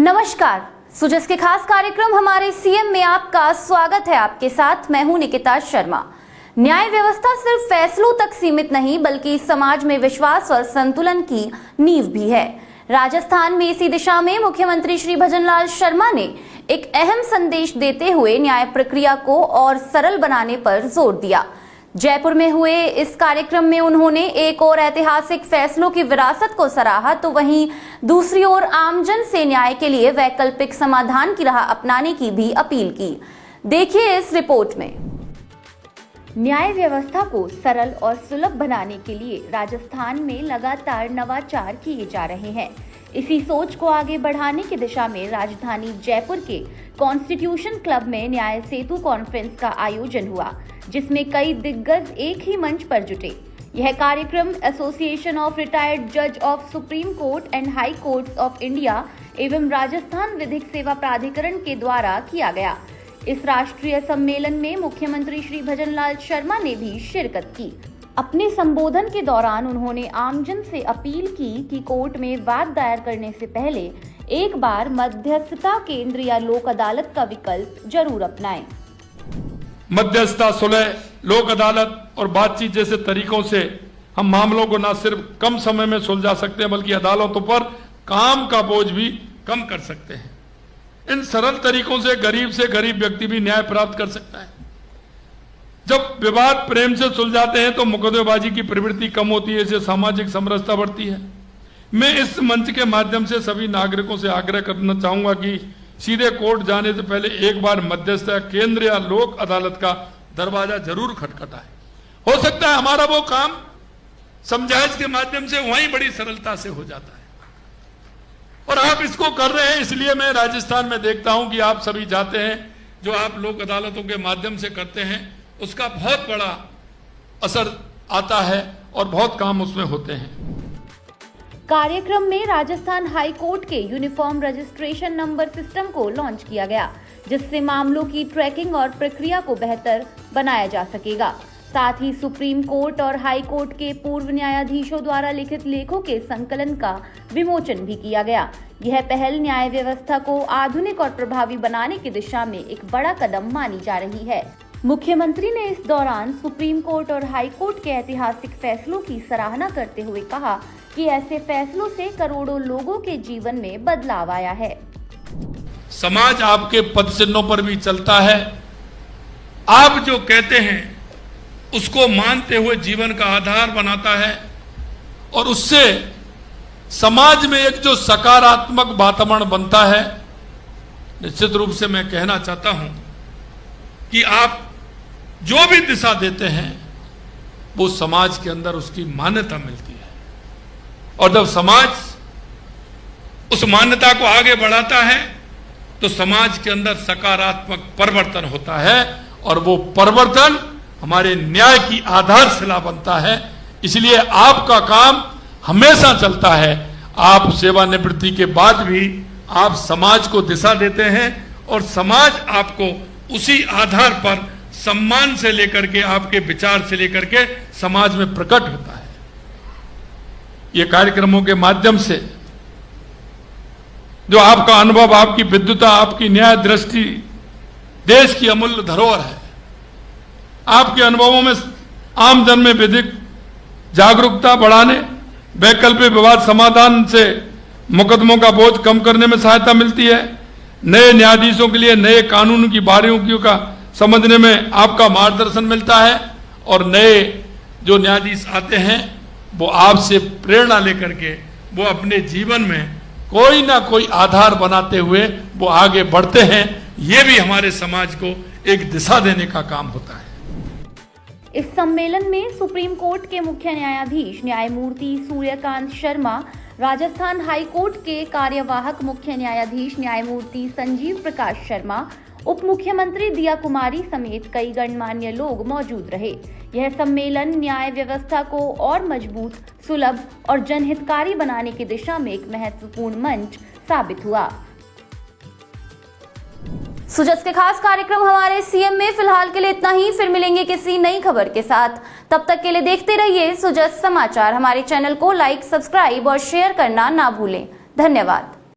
नमस्कार, सुजस के खास कार्यक्रम हमारे सीएम में आपका स्वागत है। आपके साथ मैं हूं निकिता शर्मा। न्याय व्यवस्था सिर्फ फैसलों तक सीमित नहीं बल्कि समाज में विश्वास और संतुलन की नींव भी है। राजस्थान में इसी दिशा में मुख्यमंत्री श्री भजनलाल शर्मा ने एक अहम संदेश देते हुए न्याय प्रक्रिया को और सरल बनाने पर जोर दिया। जयपुर में हुए इस कार्यक्रम में उन्होंने एक और ऐतिहासिक फैसलों की विरासत को सराहा तो वहीं दूसरी ओर आमजन से न्याय के लिए वैकल्पिक समाधान की राह अपनाने की भी अपील की। देखिए इस रिपोर्ट में। न्याय व्यवस्था को सरल और सुलभ बनाने के लिए राजस्थान में लगातार नवाचार किए जा रहे हैं। इसी सोच को आगे बढ़ाने की दिशा में राजधानी जयपुर के कॉन्स्टिट्यूशन क्लब में न्याय सेतु कॉन्फ्रेंस का आयोजन हुआ, जिसमें कई दिग्गज एक ही मंच पर जुटे। यह कार्यक्रम एसोसिएशन ऑफ रिटायर्ड जज of supreme court and high courts of India एवं राजस्थान विधिक सेवा प्राधिकरण के द्वारा किया गया। इस राष्ट्रीय सम्मेलन में मुख्यमंत्री श्री भजनलाल शर्मा ने भी शिरकत की। अपने संबोधन के दौरान उन्होंने आमजन से अपील की कि कोर्ट में वाद दायर करने से पहले एक बार मध्यस्थता केंद्र या लोक अदालत का विकल्प जरूर अपनाएं। मध्यस्थता, सुलह, लोक अदालत और बातचीत जैसे तरीकों से हम मामलों को न सिर्फ कम समय में सुलझा सकते हैं बल्कि अदालतों पर काम का बोझ भी कम कर सकते हैं। इन सरल तरीकों से गरीब व्यक्ति भी न्याय प्राप्त कर सकता है। जब विवाद प्रेम से सुलझाते हैं तो मुकदमेबाजी की प्रवृत्ति कम होती है, इससे सामाजिक समरसता बढ़ती है। मैं इस मंच के माध्यम से सभी नागरिकों से आग्रह करना चाहूंगा कि सीधे कोर्ट जाने से पहले एक बार मध्यस्थता केंद्र या लोक अदालत का दरवाजा जरूर खटखटाए। हो सकता है हमारा वो काम समझाइश के माध्यम से वहीं बड़ी सरलता से हो जाता है और आप इसको कर रहे हैं। इसलिए मैं राजस्थान में देखता हूं कि आप सभी जाते हैं, जो आप लोक अदालतों के माध्यम से करते हैं उसका बहुत बड़ा असर आता है और बहुत काम उसमें होते हैं। कार्यक्रम में राजस्थान हाई कोर्ट के यूनिफॉर्म रजिस्ट्रेशन नंबर सिस्टम को लॉन्च किया गया, जिससे मामलों की ट्रैकिंग और प्रक्रिया को बेहतर बनाया जा सकेगा। साथ ही सुप्रीम कोर्ट और हाई कोर्ट के पूर्व न्यायाधीशों द्वारा लिखित लेखों के संकलन का विमोचन भी किया गया। यह पहल न्याय व्यवस्था को आधुनिक और प्रभावी बनाने की दिशा में एक बड़ा कदम मानी जा रही है। मुख्यमंत्री ने इस दौरान सुप्रीम कोर्ट और हाई कोर्ट के ऐतिहासिक फैसलों की सराहना करते हुए कहा कि ऐसे फैसलों से करोड़ों लोगों के जीवन में बदलाव आया है। समाज आपके पद चिन्हों पर भी चलता है। आप जो कहते हैं उसको मानते हुए जीवन का आधार बनाता है और उससे समाज में एक जो सकारात्मक वातावरण बनता है। निश्चित रूप से मैं कहना चाहता हूं कि आप जो भी दिशा देते हैं वो समाज के अंदर उसकी मान्यता मिलती है और जब समाज उस मान्यता को आगे बढ़ाता है तो समाज के अंदर सकारात्मक परिवर्तन होता है और वो परिवर्तन हमारे न्याय की आधारशिला बनता है। इसलिए आपका काम हमेशा चलता है। आप सेवानिवृत्ति के बाद भी आप समाज को दिशा देते हैं और समाज आपको उसी आधार पर सम्मान से लेकर के, आपके विचार से लेकर के समाज में प्रकट होता है। ये कार्यक्रमों के माध्यम से जो आपका अनुभव, आपकी विद्वता, आपकी न्याय दृष्टि देश की अमूल्य धरोहर है। आपके अनुभवों में आमजन में विधिक जागरूकता बढ़ाने, वैकल्पिक विवाद समाधान से मुकदमों का बोझ कम करने में सहायता मिलती है। नए न्यायाधीशों के लिए नए कानून की बारीकियों का समझने में आपका मार्गदर्शन मिलता है और नए जो न्यायाधीश आते हैं वो आपसे प्रेरणा लेकर के वो अपने जीवन में कोई ना कोई आधार बनाते हुए वो आगे बढ़ते हैं। ये भी हमारे समाज को एक दिशा देने का काम होता है। इस सम्मेलन में सुप्रीम कोर्ट के मुख्य न्यायाधीश न्यायमूर्ति सूर्यकांत शर्मा, राजस्थान हाई कोर्ट के कार्यवाहक मुख्य न्यायाधीश न्यायमूर्ति संजीव प्रकाश शर्मा, उप मुख्यमंत्री दिया कुमारी समेत कई गणमान्य लोग मौजूद रहे। यह सम्मेलन न्याय व्यवस्था को और मजबूत, सुलभ और जनहितकारी बनाने की दिशा में एक महत्वपूर्ण मंच साबित हुआ। सुजस के खास कार्यक्रम हमारे सीएम में फिलहाल के लिए इतना ही। फिर मिलेंगे किसी नई खबर के साथ। तब तक के लिए देखते रहिए सुजस समाचार। हमारे चैनल को लाइक, सब्सक्राइब और शेयर करना ना भूलें। धन्यवाद।